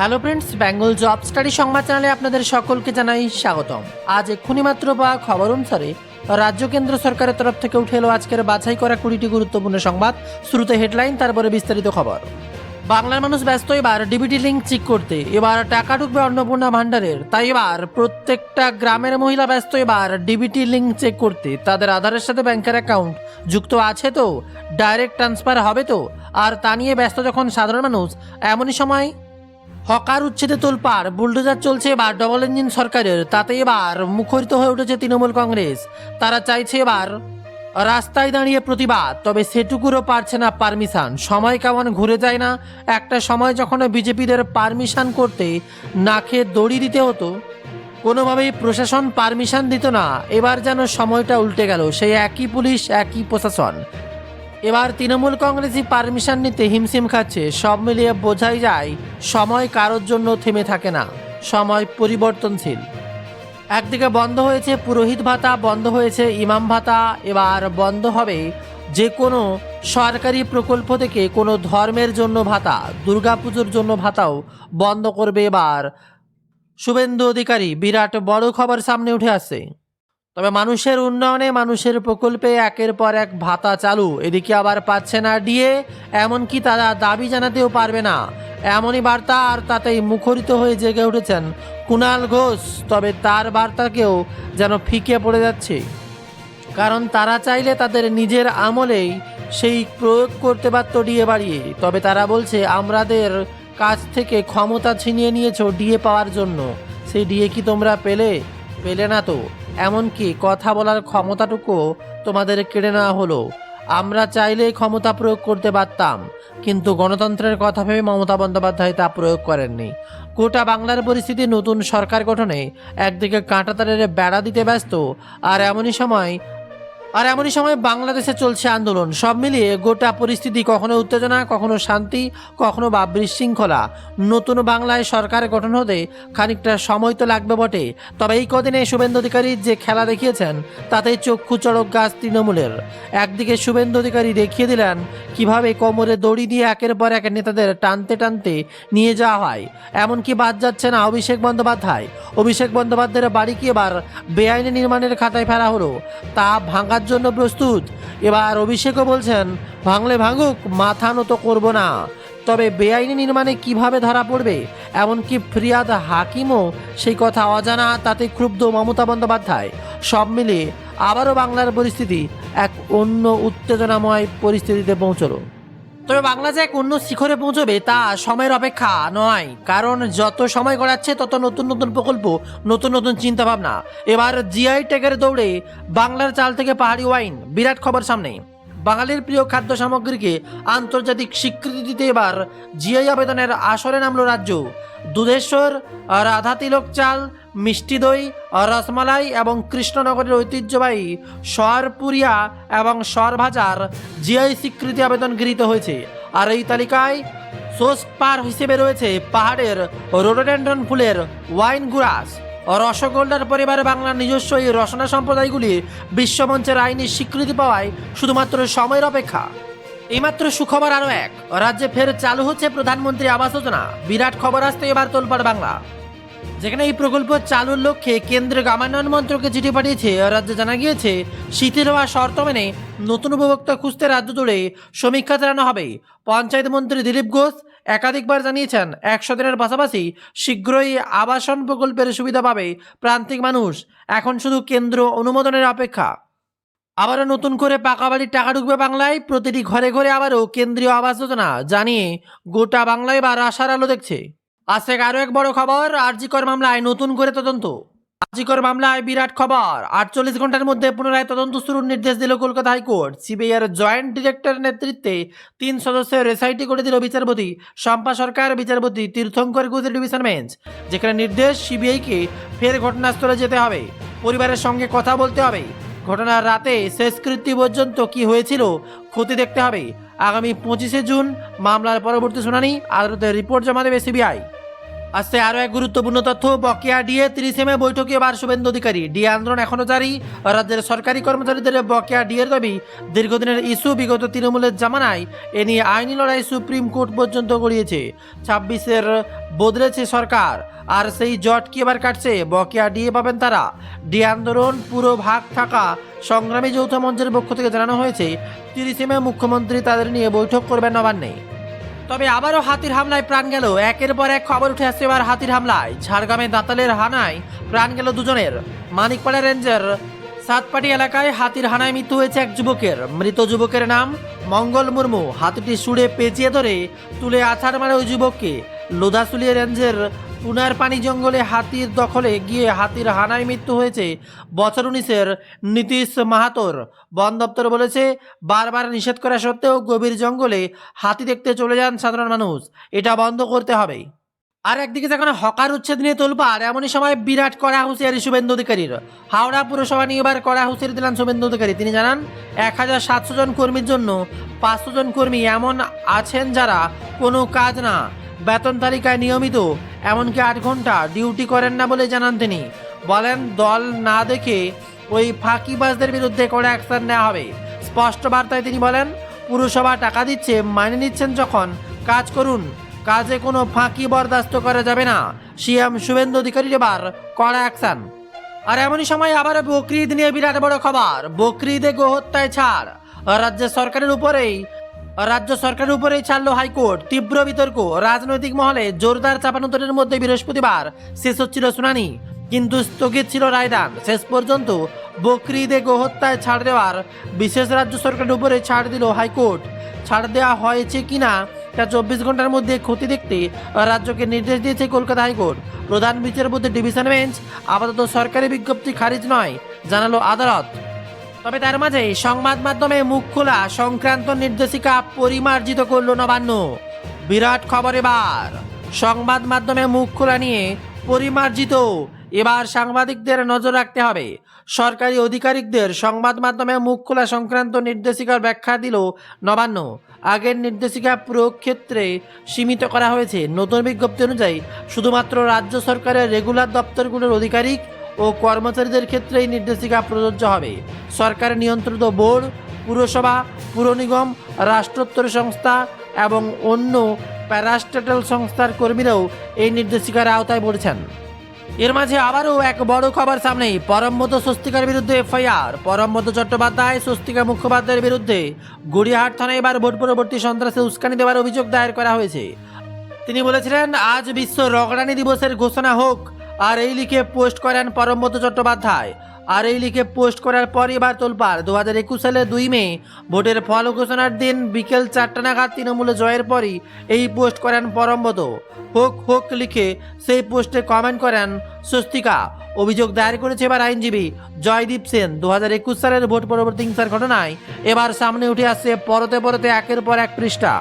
Hello friends, Bengal job study সংবাদ চ্যানেলে আপনাদের সকলকে জানাই স্বাগতম। আজ এক্ষুনি মাত্র পাওয়া খবর অনুসারে রাজ্য কেন্দ্র সরকারের তরফ থেকে উঠে এলো আজকের বাছাই করা 20টি গুরুত্বপূর্ণ সংবাদ। শুরুতে হেডলাইন, তারপরে বিস্তারিত খবর। বাংলার মানুষ ব্যস্ত এবার ডিবিটি লিঙ্ক চেক করতে। এবার টাকা ঢুকবে অন্নপূর্ণা ভান্ডারের, তাই এবার প্রত্যেকটা গ্রামের মহিলা ব্যস্ত এবার ডিবিটি লিঙ্ক চেক করতে। তাদের আধারের সাথে ব্যাংকের অ্যাকাউন্ট যুক্ত আছে তো, ডাইরেক্ট ট্রান্সফার হবে তো, আর তা নিয়ে ব্যস্ত যখন সাধারণ মানুষ, এমনই সময় হকার উচ্ছেদে তোলপাড়। বুলডোজার চলছে এবার ডবল ইঞ্জিন সরকারের, তাতে এবার মুখরিত হয়ে উঠেছে তৃণমূল কংগ্রেস। তারা চাইছে এবার রাস্তায় দাঁড়িয়ে প্রতিবাদ, তবে সেটুকুরও পারছে না পারমিশন। সময় কেমন ঘুরে যায় না, একটা সময় যখন বিজেপিদের পারমিশন করতে নাকে দড়ি দিতে হতো, কোনোভাবেই প্রশাসন পারমিশন দিত না। এবার যেন সময়টা উল্টে গেল, সেই একই পুলিশ একই প্রশাসন। এবার তৃণমূল কংগ্রেসই পারমিশন নিতে হিমশিম খাচ্ছে। সব মিলিয়ে বোঝাই যায় সময় কারোর জন্য থেমে থাকে না, সময় পরিবর্তনশীল। একদিকে বন্ধ হয়েছে পুরোহিত ভাতা, বন্ধ হয়েছে ইমাম ভাতা, এবার বন্ধ হবে যে কোনো সরকারি প্রকল্প থেকে কোনো ধর্মের জন্য ভাতা। দুর্গাপুজোর জন্য ভাতাও বন্ধ করবে এবার শুভেন্দু অধিকারী। বিরাট বড় খবর সামনে উঠে আসছে। তবে মানুষের উন্নয়নে, মানুষের প্রকল্পে একের পর এক ভাতা চালু, এদিকে আবার পাচ্ছে না ডিএ, এমনকি তারা দাবি জানাতেও পারবে না, এমনই বার্তা। আর তাতেই মুখরিত হয়ে জেগে উঠেছেন কুণাল ঘোষ। তবে তার বার্তাকেও যেন ফিকে পড়ে যাচ্ছে, কারণ তারা চাইলে তাদের নিজের আমলেই সেই প্রয়োগ করতে পারত ডিএ বাড়িয়ে। তবে তারা বলছে, আমাদের কাছ থেকে ক্ষমতা ছিনিয়ে নিয়েছো ডিএ পাওয়ার জন্য, সেই ডিএ কি তোমরা পেলে না তো, এমনকি কথা বলার ক্ষমতাটুকু তোমাদের কেড়ে নেওয়া হলো। আমরা চাইলে ক্ষমতা প্রয়োগ করতে পারতাম, কিন্তু গণতন্ত্রের কথা ভেবে মমতা বন্দ্যোপাধ্যায় তা প্রয়োগ করেননি। গোটা বাংলার পরিস্থিতি নতুন সরকার গঠনে একদিকে কাঁটাতারের বেড়া দিতে ব্যস্ত, আর এমনই সময় বাংলাদেশে চলছে আন্দোলন। সব মিলিয়ে গোটা পরিস্থিতি কখনো উত্তেজনা, কখনো শান্তি, কখনো বা বিশৃঙ্খলা। নতুন বাংলায় সরকার গঠন হতে খানিকটা সময় তো লাগবে বটে, তবে এই কদিনে শুভেন্দু অধিকারী যে খেলা দেখিয়েছেন তাতেই চক্ষু চড়ক গাছ তৃণমূলের। একদিকে শুভেন্দু অধিকারী দেখিয়ে দিলেন কিভাবে কোমরে দড়ি দিয়ে একের পর এক নেতাদের টানতে টানতে নিয়ে যাওয়া হয়। এমনকি বাদ যাচ্ছে না অভিষেক বন্দ্যোপাধ্যায়ের বাড়ি কি এবার বেআইনি নির্মাণের খাতায় ফেলা হলো, তা ভাঙার জন্য প্রস্তুত। এবার অভিষেকও বলছেন, ভাঙলে ভাঙুক, মাথা নত করব না। তবে বেআইনি নির্মাণে কিভাবে ধরা পড়বে, এমনকি ফিরিয়াদ হাকিমও সেই কথা অজানা, তাতে ক্ষুব্ধ মমতা বন্দ্যোপাধ্যায়। সব মিলিয়ে আবারও বাংলার পরিস্থিতি এক অন্য উত্তেজনাময় পরিস্থিতিতে পৌঁছলো। তবে বাংলা যে এক অন্য শিখরে পৌঁছবে তা সময়ের অপেক্ষা নয়, কারণ যত সময় গড়াচ্ছে তত নতুন নতুন প্রকল্প, নতুন নতুন চিন্তাভাবনা। এবার জিআই ট্যাগের দৌড়ে বাংলার চাল থেকে পাহাড়ি ওয়াইন, বিরাট খবর সামনে। বাঙালির প্রিয় খাদ্য সামগ্রীকে আন্তর্জাতিক স্বীকৃতি দিতে এবার জিআই আবেদনের আসরে নামলো রাজ্য। দুধেশ্বর, রাধা তিলক চাল, মিষ্টি দই, রসমালাই এবং কৃষ্ণনগরের ঐতিহ্যবাহী সরপুরিয়া এবং সরভাজার জিআই স্বীকৃতি আবেদন গৃহীত হয়েছে। আর এই তালিকায় সোসপার হিসেবে রয়েছে পাহাড়ের রোডোডেন্ড্রন ফুলের ওয়াইন গুরাস। রসগোল্লার পরিবারে বাংলার নিজস্ব এই রসনা সম্প্রদায়গুলি বিশ্বমঞ্চের আইনি স্বীকৃতি পাওয়ায় শুধুমাত্র সময়ের অপেক্ষা। এইমাত্র সুখবর আরও এক, রাজ্যে ফের চালু হচ্ছে প্রধানমন্ত্রী আবাস যোজনা। বিরাট খবর আসতে এবার তোলপাড় বাংলা, যেখানে এই প্রকল্প চালুর লক্ষ্যে কেন্দ্রীয় গ্রামোন্নয়ন মন্ত্রকে চিঠি পাঠিয়েছে। রাজ্যে জানা গিয়েছে, শিথিল হওয়া শর্ত মেনে নতুন উপভোক্তা খুঁজতে রাজ্য জুড়ে সমীক্ষা চালানো হবে। পঞ্চায়েত মন্ত্রী দিলীপ ঘোষ একাধিকবার জানিয়েছেন, 100 দিনের পাশাপাশি শীঘ্রই আবাসন প্রকল্পের সুবিধা পাবে প্রান্তিক মানুষ। এখন শুধু কেন্দ্র অনুমোদনের অপেক্ষা। আবারও নতুন করে পাকা বাড়ির টাকা ঢুকবে বাংলায়, প্রতিটি ঘরে ঘরে আবারও কেন্দ্রীয় আবাস যোজনা জানিয়ে গোটা বাংলায় এবার আশার আলো দেখছে। আজ থেকে আরও এক বড় খবর, আরজিকর মামলায় নতুন করে তদন্ত। আরজিকর মামলায় বিরাট খবর, 48 ঘন্টার মধ্যে পুনরায় তদন্ত শুরুর নির্দেশ দিল কলকাতা হাইকোর্ট। সিবিআইয়ের জয়েন্ট ডিরেক্টরের নেতৃত্বে 3 সদস্যের এসআইটি করে দিল বিচারপতি শম্পা সরকার, বিচারপতি তীর্থঙ্কর ঘোষের ডিভিশন বেঞ্চ। যেখানে নির্দেশ, সিবিআইকে ফের ঘটনাস্থলে যেতে হবে, পরিবারের সঙ্গে কথা বলতে হবে, ঘটনার রাতে শেষকৃত্য পর্যন্ত কি হয়েছিল ক্ষতি দেখতে হবে। আগামী 25শে জুন মামলার পরবর্তী শুনানি, আদালতে রিপোর্ট জমা দেবে সিবিআই। আজকে আরও এক গুরুত্বপূর্ণ তথ্য, বকেয়া ডিএ 30 মে বৈঠকে এবার শুভেন্দু অধিকারী। ডিএ আন্দোলন এখনও জারি। রাজ্যের সরকারি কর্মচারীদের বকেয়া ডিএর দাবি দীর্ঘদিনের ইস্যু। বিগত তৃণমূলের জামানায় এ নিয়ে আইনি লড়াই সুপ্রিম কোর্ট পর্যন্ত গড়িয়েছে। 26-এর বদলেছে সরকার, আর সেই জট কি এবার কাটছে? বকেয়া ডিএ পাবেন তারা। ডিএ আন্দোলন পুরো ভাগ থাকা সংগ্রামী যৌথ মঞ্চের পক্ষ থেকে জানানো হয়েছে 30 মে মুখ্যমন্ত্রী তাদের নিয়ে বৈঠক করবেন নবান্নে। তবে আবারও হাতির হামলায় প্রাণ গেল। একের পর এক খবর উঠে আসছে এবার হাতির হামলায়। ঝাড়গ্রামে দাঁতালের হানায় প্রাণ গেল দুজনের। মানিকপাড়া রেঞ্জের সাতপাটি এলাকায় হাতির হানায় মৃত্যু হয়েছে এক যুবকের। মৃত যুবকের নাম মঙ্গল মুর্মু। হাতিটি সুড়ে পেঁচিয়ে ধরে তুলে আছাড় মারে ওই যুবককে। লোধাশুলিয়া রেঞ্জের পুনার পানি জঙ্গলে হাতির দখলে গিয়ে হাতির হানায় মৃত্যু হয়েছে বছর 19-এর নীতিশ মাহাতোর। বন দপ্তর বলেছে, বারবার নিষেধ করা সত্ত্বেও গভীর জঙ্গলে হাতি দেখতে চলে যান সাধারণ মানুষ। এটা বন্ধ করতে হবে। আর একদিকে যেখানে হকার উচ্ছেদ নিয়ে তোলপাড়, এমনই সময় বিরাট কড়া হুঁশিয়ারি শুভেন্দু অধিকারীর। হাওড়া পুরসভা নিয়ে এবার কড়া হুঁশিয়ারি দিলেন শুভেন্দু অধিকারী। তিনি জানান, 1700 জন কর্মীর জন্য 500 জন কর্মী এমন আছেন যারা কোনো কাজ না, বেতন তালিকায় নিয়মিত, এমনকি 8 ঘন্টা ডিউটি করেন না বলে জানান তিনি। বলেন, দল না দেখে ওই ফাঁকিবাজদের বিরুদ্ধে কড়া অ্যাকশন নেওয়া হবে। স্পষ্ট বার্তায় তিনি বলেন, পুরসভা টাকা দিচ্ছে, মাইনে নিচ্ছেন যখন কাজ করুন, কাজে কোনো ফাঁকি বরদাস্ত করা যাবে না। সিএম শুভেন্দু অধিকারীর এবার কড়া অ্যাকশন। আর এমনই সময় আবার বকরি ঈদ নিয়ে বিরাট বড় খবর। বকরি ঈদে গোহত্যায় ছাড়। রাজ্য সরকারের উপরেই ছাড়লো হাইকোর্ট। তীব্র বিতর্ক। রাজনৈতিক মহলে জোরদার চাপানোতরের মধ্যে বৃহস্পতিবার শেষ হচ্ছিল শুনানি, কিন্তু স্থগিত ছিল রায়দান। শেষ পর্যন্ত বকরি ঈদে গোহত্যায় ছাড় দেওয়ার বিশেষ রাজ্য সরকারের উপরে ছাড় দিল হাইকোর্ট। ছাড় দেওয়া হয়েছে কিনা তা 24 ঘন্টার মধ্যে ক্ষতি দেখতে রাজ্যকে নির্দেশ দিয়েছে কলকাতা হাইকোর্ট। প্রধান বিচারপতি ডিভিশন বেঞ্চ। আপাতত সরকারি বিজ্ঞপ্তি খারিজ নয়, জানালো আদালত। তবে তার মাঝে সংবাদ মাধ্যমে মুখ খোলা সংক্রান্ত নির্দেশিকা পরিমার্জিত করল নবান্ন। বিরাট খবর এবার। সংবাদ মাধ্যমে মুখ খোলা নিয়ে পরিমার্জিত। এবার সাংবাদিকদের নজর রাখতে হবে। সরকারি আধিকারিকদের সংবাদ মাধ্যমে মুখ খোলা সংক্রান্ত নির্দেশিকার ব্যাখ্যা দিল নবান্ন। আগের নির্দেশিকা প্রয়োগ ক্ষেত্রে সীমিত করা হয়েছে। নতুন বিজ্ঞপ্তি অনুযায়ী শুধুমাত্র রাজ্য সরকারের রেগুলার দপ্তরগুলোর আধিকারিক ও কর্মচারীদের ক্ষেত্রে এই নির্দেশিকা প্রযোজ্য হবে। সরকারের নিয়ন্ত্রিত বোর্ড, পুরসভা, পুর নিগম, রাষ্ট্রোত্তর সংস্থা এবং অন্য প্যারাস্টেটাল সংস্থার কর্মীরাও এই নির্দেশিকার আওতায় পড়েছেন। এর মাঝে আবারও এক বড় খবর সামনে। পরমব্রত স্বস্তিকার বিরুদ্ধে এফআইআর। পরমব্রত চট্টোপাধ্যায়, স্বস্তিকা মুখোপাধ্যায়ের বিরুদ্ধে গড়িয়াহাট থানায় এবার ভোট পরবর্তী সন্ত্রাসে উস্কানি দেওয়ার অভিযোগ দায়ের করা হয়েছে। তিনি বলেছিলেন, আজ বিশ্ব রগড়ানি দিবসের ঘোষণা হোক, আর এই লিখে পোস্ট করেন পরমব্রত চট্টোপাধ্যায়। আর এই লিখে পোস্ট করার পর এবার তোলপাড়। 2021 সালের 2 মে ভোটের ফল ঘোষণার দিন বিকেল 4টা নাগাদ তৃণমূলে জয়ের পরই এই পোস্ট করেন পরমব্রত। হোক হোক লিখে সেই পোস্টে কমেন্ট করেন স্বস্তিকা। অভিযোগ দায়ের করেছে এবার আইনজীবী জয়দীপ সেন। 2021 সালের ভোট পরবর্তী হিংসার ঘটনায় এবার সামনে উঠে আসছে পরতে পরতে একের পর এক পৃষ্ঠা।